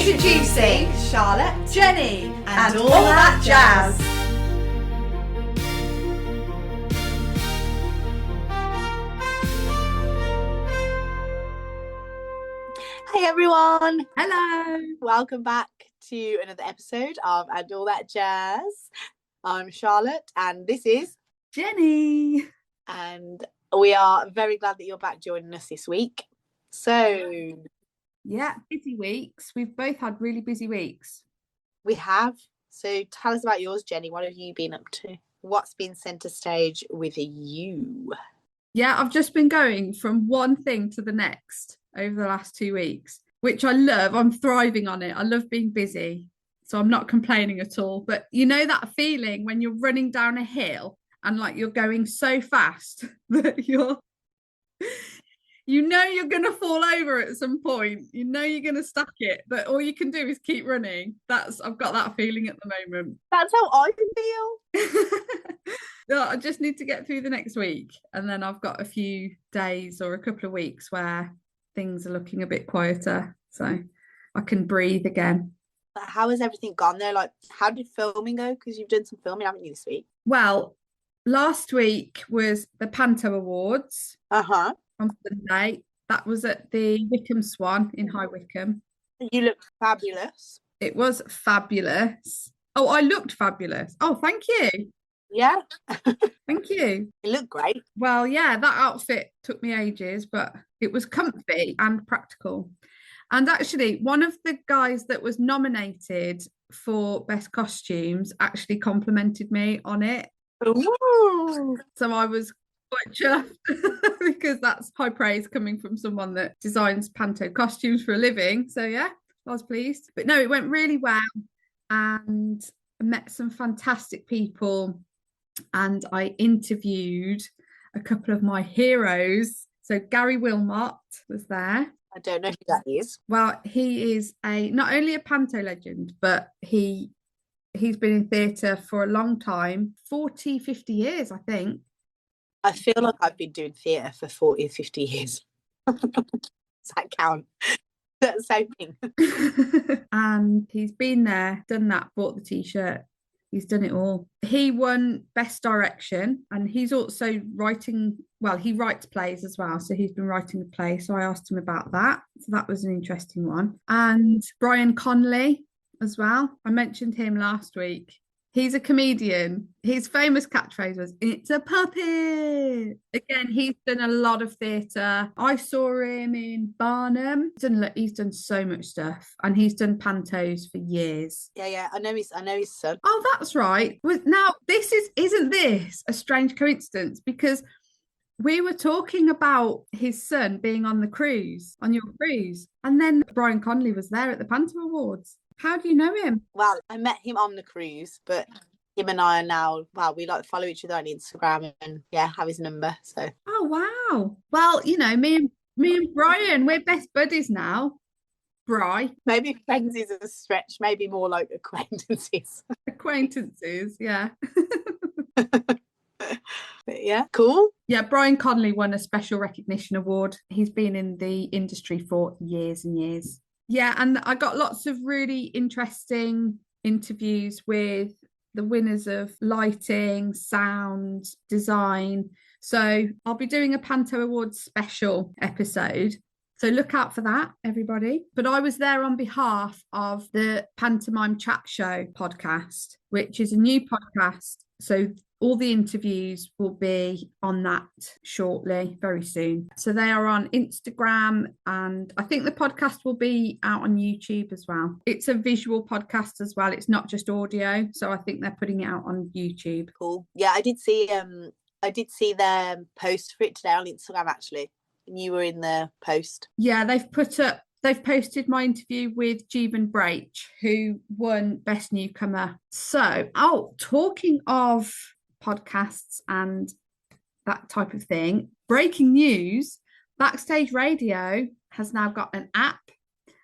Introducing Charlotte, Jenny, and all that jazz. Hey everyone! Hello. Welcome back to another episode of And All That Jazz. I'm Charlotte and this is Jenny. And we are very glad that you're back joining us this week. So, yeah, busy weeks. We've both had really busy weeks. We have. So tell us about yours, Jenny. What have you been up to? What's been centre stage with you? Yeah, I've just been going from one thing to the next over the last 2 weeks, which I love. I'm thriving on it. I love being busy. So I'm not complaining at all. But you know that feeling when you're running down a hill and like you're going so fast that you're going to fall over at some point. You know you're going to stack it, but all you can do is keep running. I've got that feeling at the moment. That's how I feel. No, I just need to get through the next week, and then I've got a few days or a couple of weeks where things are looking a bit quieter, so I can breathe again. How has everything gone though? Like, how did filming go? Because you've done some filming, haven't you, this week? Well, last week was the Panto Awards. On Sunday. That was at the Wycombe Swan in High Wycombe. You look fabulous. It was fabulous. Oh, I looked fabulous. Oh, thank you. Yeah. Thank you. You look great. Well, yeah, that outfit took me ages, but it was comfy and practical. And actually, one of the guys that was nominated for Best Costumes actually complimented me on it. Ooh. So I was quite chuffed because that's high praise coming from someone that designs Panto costumes for a living. So yeah, I was pleased. But no, it went really well, and I met some fantastic people, and I interviewed a couple of my heroes. So Gary Wilmot was there. I don't know who that is. Well, he is not only a Panto legend, but he's been in theatre for a long time, 40, 50 years, I think. I feel like I've been doing theatre for 40 or 50 years. Does that count? That's the same thing. And he's been there, done that, bought the t-shirt. He's done it all. He won Best Direction, and he's also writing, well, he writes plays as well. So he's been writing a play. So I asked him about that. So that was an interesting one. And Brian Conley as well. I mentioned him last week. He's a comedian. His famous catchphrase was, "It's a puppet." Again, he's done a lot of theatre. I saw him in Barnum. He's done so much stuff, and he's done pantos for years. Yeah. I know his son. Oh, that's right. Now, isn't this a strange coincidence? Because we were talking about his son being on your cruise, and then Brian Conley was there at the Panto Awards. How do you know him? Well, I met him on the cruise, but him and I are now, we like follow each other on Instagram and have his number. So. Oh wow! Well, you know, me and Brian, we're best buddies now. Bri. Maybe friends is a stretch. Maybe more like acquaintances. Acquaintances, yeah. But yeah, cool. Yeah, Brian Conley won a special recognition award. He's been in the industry for years and years. Yeah, and I got lots of really interesting interviews with the winners of lighting, sound, design. So I'll be doing a Panto Awards special episode. So look out for that, everybody. But I was there on behalf of the Pantomime Chat Show podcast, which is a new podcast. So all the interviews will be on that shortly, very soon. So they are on Instagram, and I think the podcast will be out on YouTube as well. It's a visual podcast as well. It's not just audio. So I think they're putting it out on YouTube. Cool. Yeah, I did see their post for it today on Instagram, actually. And you were in the post. Yeah, they've posted my interview with Jeevan Brach, who won Best Newcomer. So, talking of podcasts and that type of thing, breaking news, Backstage Radio has now got an app,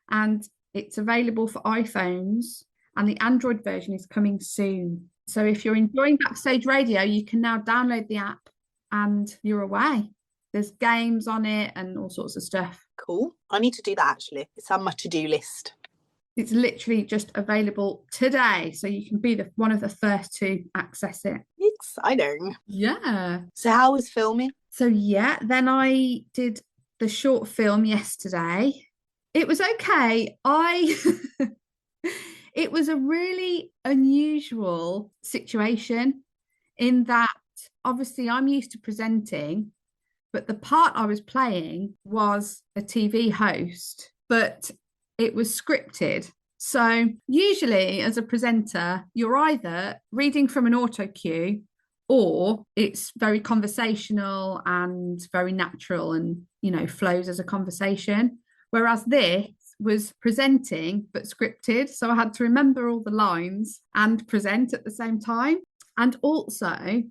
and it's available for iPhones, and the Android version is coming soon. So if you're enjoying Backstage Radio, you can now download the app and you're away. There's games on it and all sorts of stuff. Cool. I need to do that, actually. It's on my to-do list. It's literally just available today, so you can be one of the first to access it. Exciting. Yeah. So how was filming? So yeah, then I did the short film yesterday. It was okay. I it was a really unusual situation in that obviously I'm used to presenting, but the part I was playing was a TV host, but it was scripted. So usually as a presenter, you're either reading from an auto cue or it's very conversational and very natural and, flows as a conversation. Whereas this was presenting but scripted. So I had to remember all the lines and present at the same time. And also,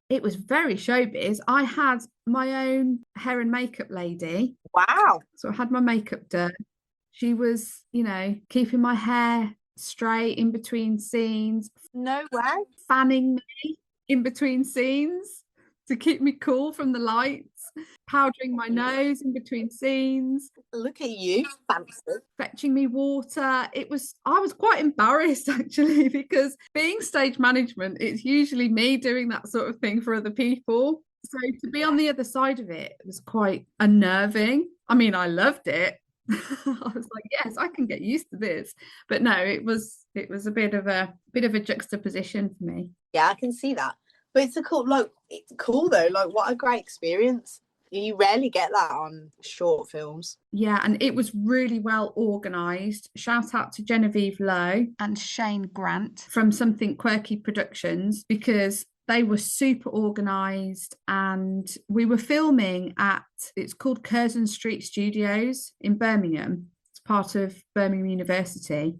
it was very showbiz. I had my own hair and makeup lady. Wow. So I had my makeup done. She was, keeping my hair straight in between scenes. No way. Fanning me in between scenes to keep me cool from the lights, powdering my nose in between scenes. Look at you, fancy. Fetching me water. I was quite embarrassed actually, because being stage management, it's usually me doing that sort of thing for other people. So to be on the other side of it was quite unnerving. I mean, I loved it. I was like, yes, I can get used to this. But no, it was a bit of a juxtaposition for me. Yeah, I can see that. But it's cool though. Like, what a great experience. You rarely get that on short films. Yeah, and it was really well organised. Shout out to Genevieve Lowe and Shane Grant from Something Quirky Productions, because they were super organised, and we were filming it's called Curzon Street Studios in Birmingham. It's part of Birmingham University.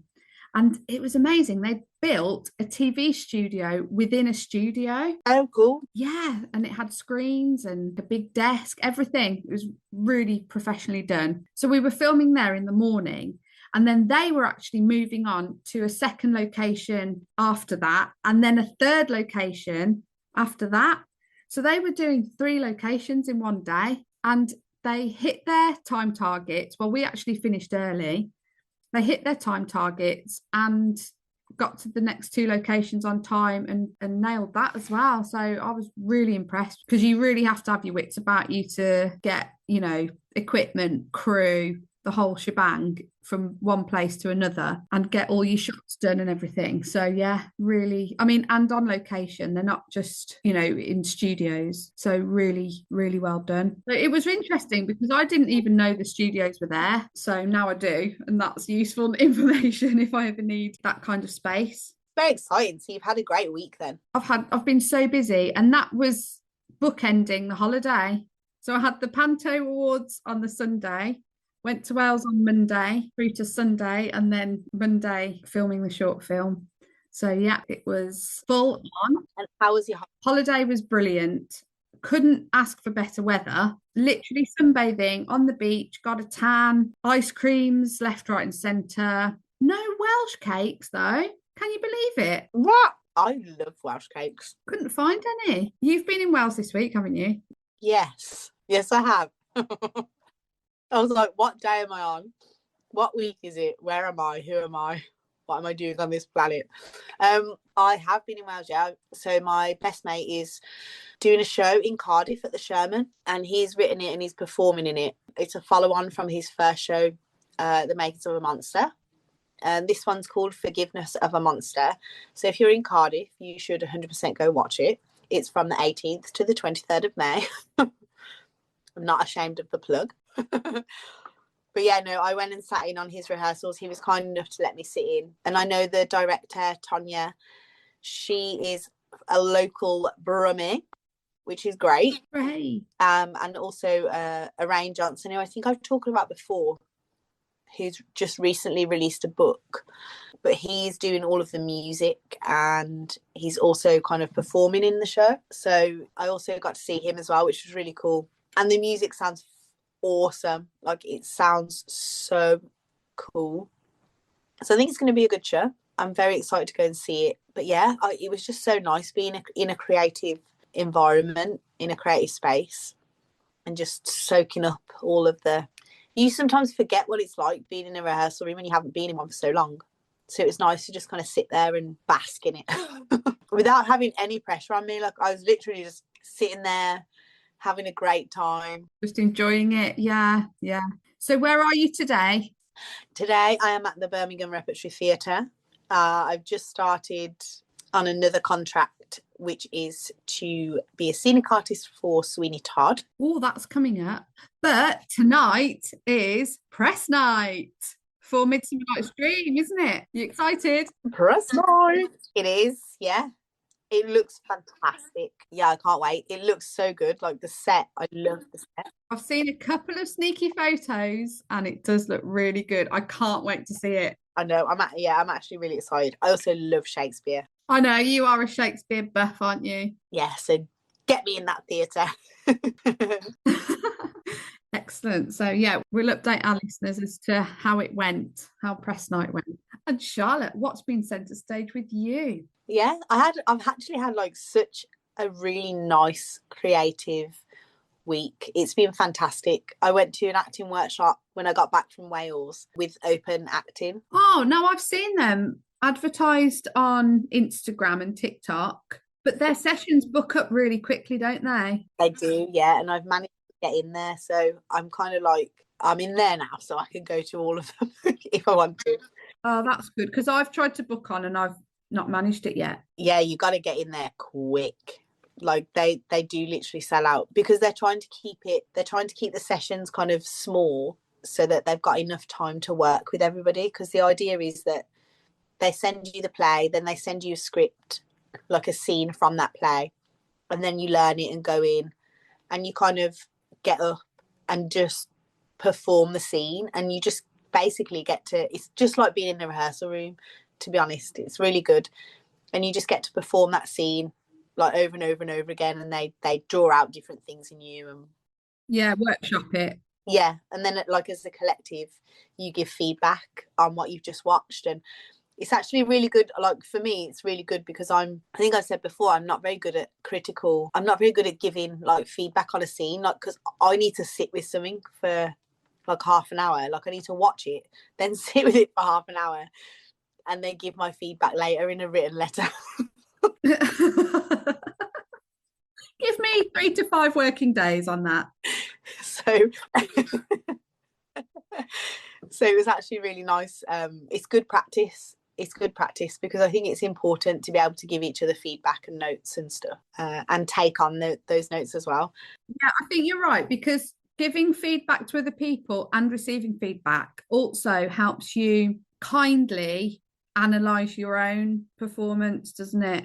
And it was amazing. They built a TV studio within a studio. Oh, cool. Yeah, and it had screens and a big desk, everything. It was really professionally done. So we were filming there in the morning, and then they were actually moving on to a second location after that, and then a third location after that. So they were doing 3 locations in one day, and they hit their time targets. Well, we actually finished early. They hit their time targets and got to the next 2 locations on time and nailed that as well. So I was really impressed, because you really have to have your wits about you to get, equipment, crew, the whole shebang from one place to another and get all your shots done and everything. So yeah, really, I mean, and on location, they're not just, in studios. So really, really well done. So it was interesting because I didn't even know the studios were there. So now I do. And that's useful information if I ever need that kind of space. Very exciting. So you've had a great week then. I've been so busy, and that was bookending the holiday. So I had the Panto Awards on the Sunday, went to Wales on Monday through to Sunday, and then Monday filming the short film. So yeah, it was full on. And how was your holiday? Was brilliant. Couldn't ask for better weather. Literally sunbathing on the beach, got a tan, ice creams left, right, and centre. No Welsh cakes though. Can you believe it? What? I love Welsh cakes. Couldn't find any. You've been in Wales this week, haven't you? Yes, I have. I was like, what day am I on? What week is it? Where am I? Who am I? What am I doing on this planet? I have been in Wales, yeah. So my best mate is doing a show in Cardiff at the Sherman, and he's written it and he's performing in it. It's a follow-on from his first show, The Makings of a Monster. And this one's called Forgiveness of a Monster. So if you're in Cardiff, you should 100% go watch it. It's from the 18th to the 23rd of May. I'm not ashamed of the plug. But yeah, no, I went and sat in on his rehearsals. He was kind enough to let me sit in. And I know the director, Tonya, she is a local brummie, which is great. Right. And also Arain Johnson, who I think I've talked about before, who's just recently released a book. But he's doing all of the music, and he's also kind of performing in the show. So I also got to see him as well, which was really cool. And the music sounds awesome. Like, it sounds so cool. So I think it's going to be a good show. I'm very excited to go and see it. But yeah, it was just so nice being in a creative environment, in a creative space, and just soaking up all of the, you sometimes forget what it's like being in a rehearsal room when you haven't been in one for so long. So it was nice to just kind of sit there and bask in it without having any pressure on me. Like I was literally just sitting there having a great time. Just enjoying it. Yeah, yeah. So where are you today? Today I am at the Birmingham Repertory Theatre. I've just started on another contract, which is to be a scenic artist for Sweeney Todd. Oh, that's coming up. But tonight is press night for Midsummer Night's Dream, isn't it? You excited? Press night. It is, yeah. It looks fantastic. Yeah, I can't wait. It looks so good. Like the set, I love the set. I've seen a couple of sneaky photos and it does look really good. I can't wait to see it. I know. I'm actually really excited. I also love Shakespeare. I know you are a Shakespeare buff, aren't you? Yeah, so get me in that theatre. Excellent. So yeah, we'll update our listeners as to how it went, how press night went. And Charlotte, what's been centre stage with you? Yeah, I've actually had like such a really nice creative week. It's been fantastic. I went to an acting workshop when I got back from Wales with Open Acting. Oh, no, I've seen them advertised on Instagram and TikTok, but their sessions book up really quickly, don't they? They do, yeah, and I've managed to get in there, so I'm kind of like I'm in there now, so I can go to all of them if I want to. Oh, that's good because I've tried to book on and I've not managed it yet. Yeah, you got to get in there quick. Like they do literally sell out because they're trying to keep the sessions kind of small so that they've got enough time to work with everybody, because the idea is that they send you the play, then they send you a script, like a scene from that play, and then you learn it and go in and you kind of get up and just perform the scene, and you just basically it's just like being in the rehearsal room, to be honest. It's really good, and you just get to perform that scene like over and over and over again, and they draw out different things in you, and Yeah, workshop it. yeah, and then like as a collective you give feedback on what you've just watched, and it's actually really good. Like for me, it's really good because I think I said before, I'm not very good at giving like feedback on a scene, like because I need to sit with something for like half an hour. Like I need to watch it, then sit with it for half an hour, and then give my feedback later in a written letter. Give me 3 to 5 working days on that. So so it was actually really nice. It's good practice because I think it's important to be able to give each other feedback and notes and stuff, and take on those notes as well. Yeah, I think you're right, because giving feedback to other people and receiving feedback also helps you kindly analyze your own performance, doesn't it?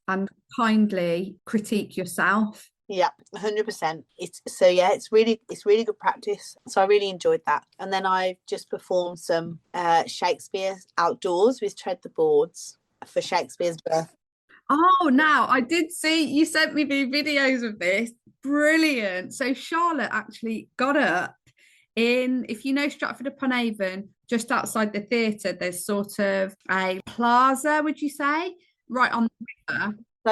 And kindly critique yourself. Yeah, 100%. It's really good practice. So I really enjoyed that. And then I just performed some Shakespeare outdoors with Tread the Boards for Shakespeare's birth. Oh, now I did see you sent me the videos of this. Brilliant. So Charlotte actually got up in, if you know Stratford upon Avon, just outside the theatre, there's sort of a plaza, would you say? Right on the river. It's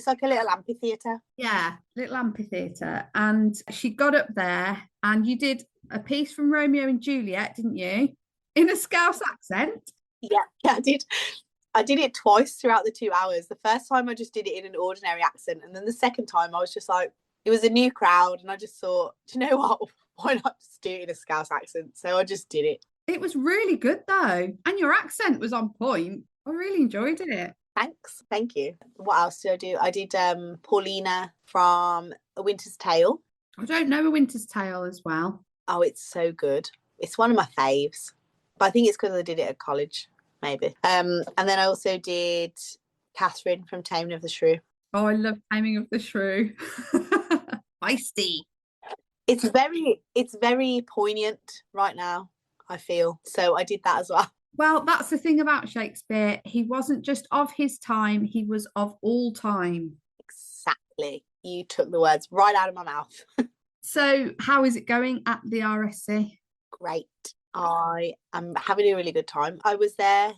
like a little amphitheatre. Yeah, little amphitheatre. And she got up there and you did a piece from Romeo and Juliet, didn't you? In a Scouse accent. Yeah, I did. I did it twice throughout the 2 hours. The first time I just did it in an ordinary accent. And then the second time I was just like, it was a new crowd. And I just thought, do you know what? Why not just do it in a Scouse accent? So I just did it. It was really good though. And your accent was on point. I really enjoyed it. Thanks. Thank you. What else did I do? I did Paulina from A Winter's Tale. I don't know A Winter's Tale as well. Oh, it's so good. It's one of my faves. But I think it's because I did it at college, maybe. And then I also did Catherine from Taming of the Shrew. Oh, I love Taming of the Shrew. Feisty. It's very poignant right now, I feel. So I did that as well. Well, that's the thing about Shakespeare. He wasn't just of his time, he was of all time. Exactly. You took the words right out of my mouth. So how is it going at the RSC? Great. I am having a really good time. I was there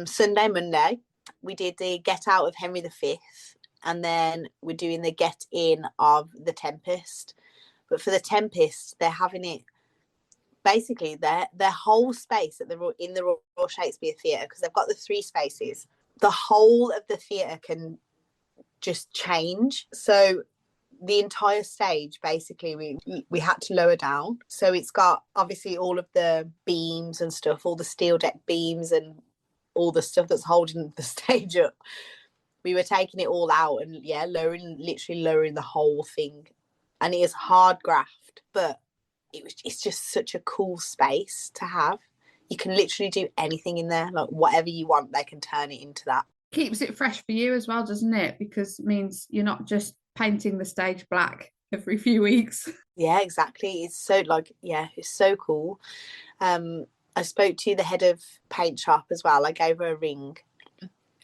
Sunday, Monday. We did the Get Out of Henry V, and then we're doing the Get In of The Tempest. But for The Tempest, they're having it basically their whole space in the Royal Shakespeare Theatre, because they've got the 3 spaces, the whole of the theatre can just change. So the entire stage, basically, we had to lower down. So it's got obviously all of the beams and stuff, all the steel deck beams and all the stuff that's holding the stage up. We were taking it all out and literally lowering the whole thing. And it is hard graft, but it's just such a cool space to have. You can literally do anything in there, like whatever you want, they can turn it into that. Keeps it fresh for you as well, doesn't it? Because it means you're not just painting the stage black every few weeks. Yeah, exactly. It's so it's so cool. I spoke to the head of paint shop as well. I gave her a ring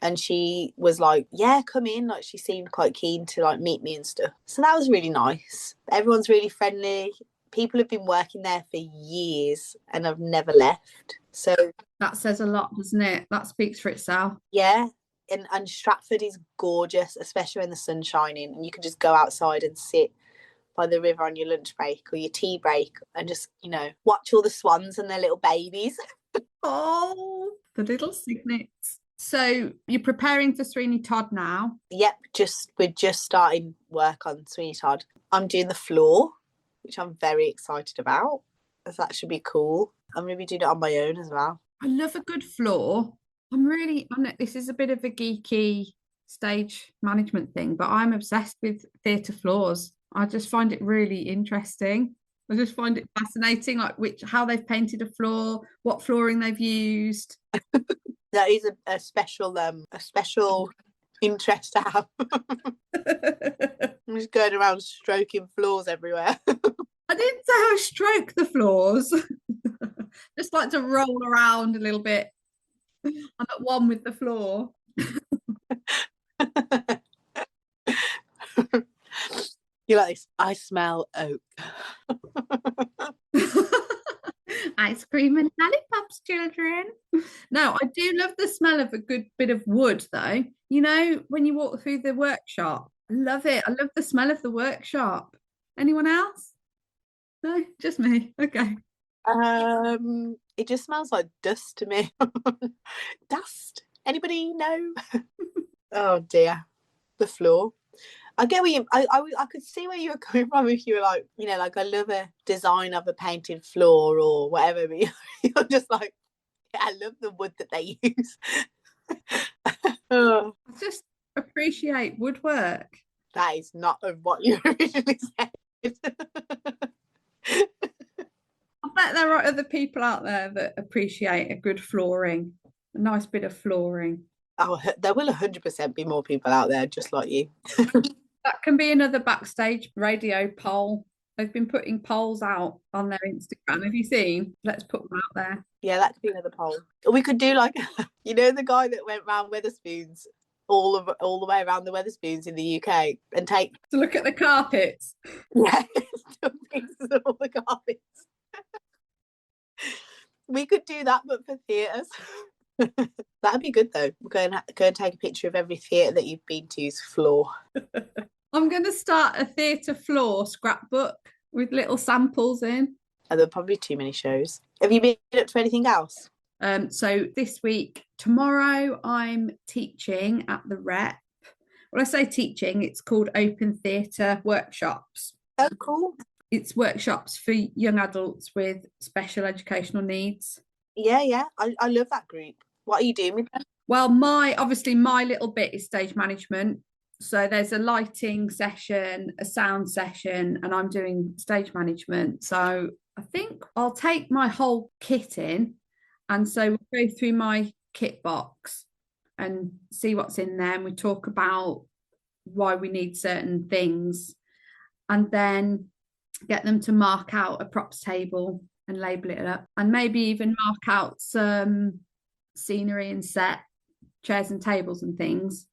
and she was like, yeah, come in. Like, she seemed quite keen to like meet me and stuff. So that was really nice. Everyone's really friendly. People have been working there for years and have never left. So that says a lot, doesn't it? That speaks for itself. Yeah. And Stratford is gorgeous, especially when the sun's shining and you can just go outside and sit by the river on your lunch break or your tea break and just, watch all the swans and their little babies. Oh, the little cygnets. So you're preparing for Sweeney Todd now? Yep, we're just starting work on Sweeney Todd. I'm doing the floor, which I'm very excited about, as that should be cool. I'm going to be doing it on my own as well. I love a good floor. This is a bit of a geeky stage management thing, but I'm obsessed with theatre floors. I just find it really interesting. I just find it fascinating, like how they've painted a floor, what flooring they've used. That is a special interest to have. I'm just going around stroking floors everywhere. I didn't say I stroke the floors. Just like to roll around a little bit. I'm at one with the floor. You're like this. I smell oak. Ice cream and lollipops, children. No, I do love the smell of a good bit of wood, though. When you walk through the workshop, I love it. I love the smell of the workshop. Anyone else? No, just me. Okay. It just smells like dust to me. Dust? Anybody know? Oh dear. The floor. I get where I could see where you were coming from if you were like, like I love a design of a painted floor or whatever, but you're just like, yeah, I love the wood that they use. I just appreciate woodwork. That is not what you originally said. I bet there are other people out there that appreciate a good flooring, a nice bit of flooring. Oh, there will 100% be more people out there just like you. That can be another backstage radio poll. They've been putting polls out on their Instagram. Have you seen? Let's put them out there. Yeah, that could be another poll. We could do like, the guy that went round Wetherspoons, all the way around the Wetherspoons in the UK and to look at the carpets. Yeah, still pieces of all the carpets. We could do that, but for theatres. That'd be good though. We're go and take a picture of every theatre that you've been to's floor. I'm going to start a theatre floor scrapbook with little samples in. And there are probably too many shows. Have you been up to anything else? So this week, tomorrow, I'm teaching at the Rep. When I say teaching, it's called Open Theatre Workshops. Oh, cool. It's workshops for young adults with special educational needs. Yeah. I love that group. What are you doing with them? Well, my little bit is stage management. So there's a lighting session, a sound session, and I'm doing stage management. So I think I'll take my whole kit in. And so we'll go through my kit box and see what's in there. And we talk about why we need certain things. And then get them to mark out a props table and label it up. And maybe even mark out some scenery and set, chairs and tables and things.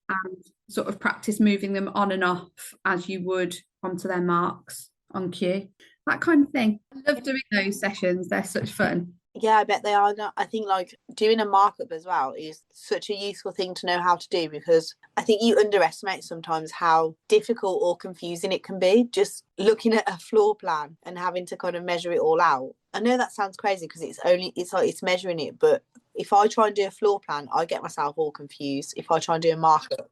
And sort of practice moving them on and off as you would onto their marks on cue, that kind of thing. I love doing those sessions. They're such fun. Yeah, I bet they are. I think like doing a markup as well is such a useful thing to know how to do, because I think you underestimate sometimes how difficult or confusing it can be just looking at a floor plan and having to kind of measure it all out. I know that sounds crazy because it's like it's measuring it, but if I try and do a floor plan, I get myself all confused if I try and do a markup.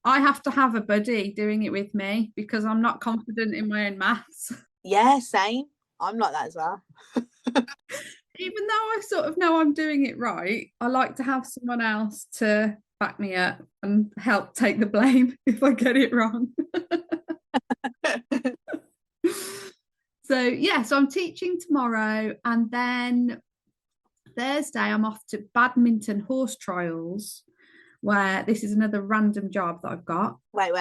I have to have a buddy doing it with me because I'm not confident in my own maths. Yeah, same. I'm like that as well. Even though I sort of know I'm doing it right, I like to have someone else to back me up and help take the blame if I get it wrong. So I'm teaching tomorrow, and then Thursday I'm off to badminton horse trials, where this is another random job that I've got. Wait.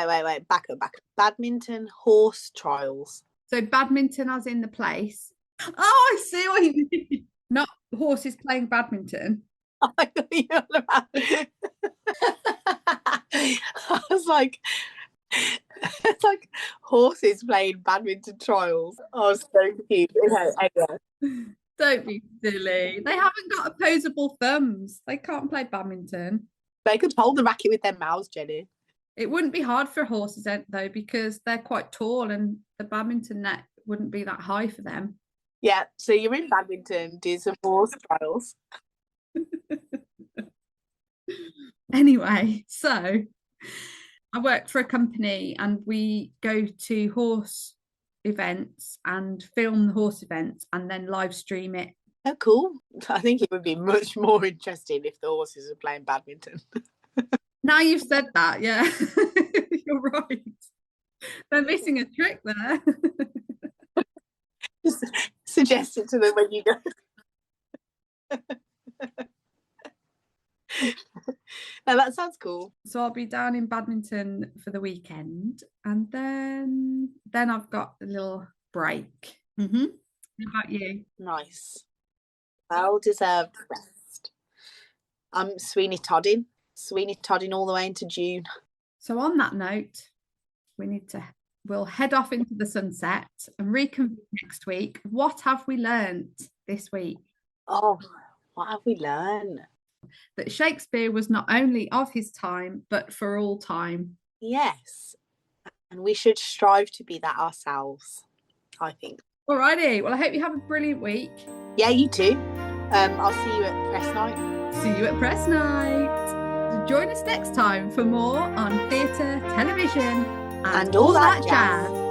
Back up. Badminton horse trials. So badminton as in the place. Oh, I see what you mean. Not horses playing badminton. I know you're about. I was like, it's like horses playing badminton trials. I was so confused. Okay. Don't be silly. They haven't got opposable thumbs. They can't play badminton. They could hold the racket with their mouths, Jenny. It wouldn't be hard for horses though, because they're quite tall and the badminton net wouldn't be that high for them. Yeah, so you're in badminton, do some horse trials. Anyway, so I work for a company and we go to horse events and film the horse events and then live stream it. Oh, cool. I think it would be much more interesting if the horses are playing badminton. Now you've said that, yeah, you're right. They're missing a trick there. Just suggest it to them when you go. Now that sounds cool. So I'll be down in badminton for the weekend, and then I've got a little break. How about you? Nice. Well deserved rest. I'm Sweeney Todding all the way into June. So on that note, we'll head off into the sunset and reconvene next week. What have we learned this week? Oh, what have we learned? That Shakespeare was not only of his time, but for all time. Yes. And we should strive to be that ourselves, I think. Alrighty. Well, I hope you have a brilliant week. Yeah, you too. I'll see you at press night. See you at press night. Join us next time for more on theatre, television, and all that jazz.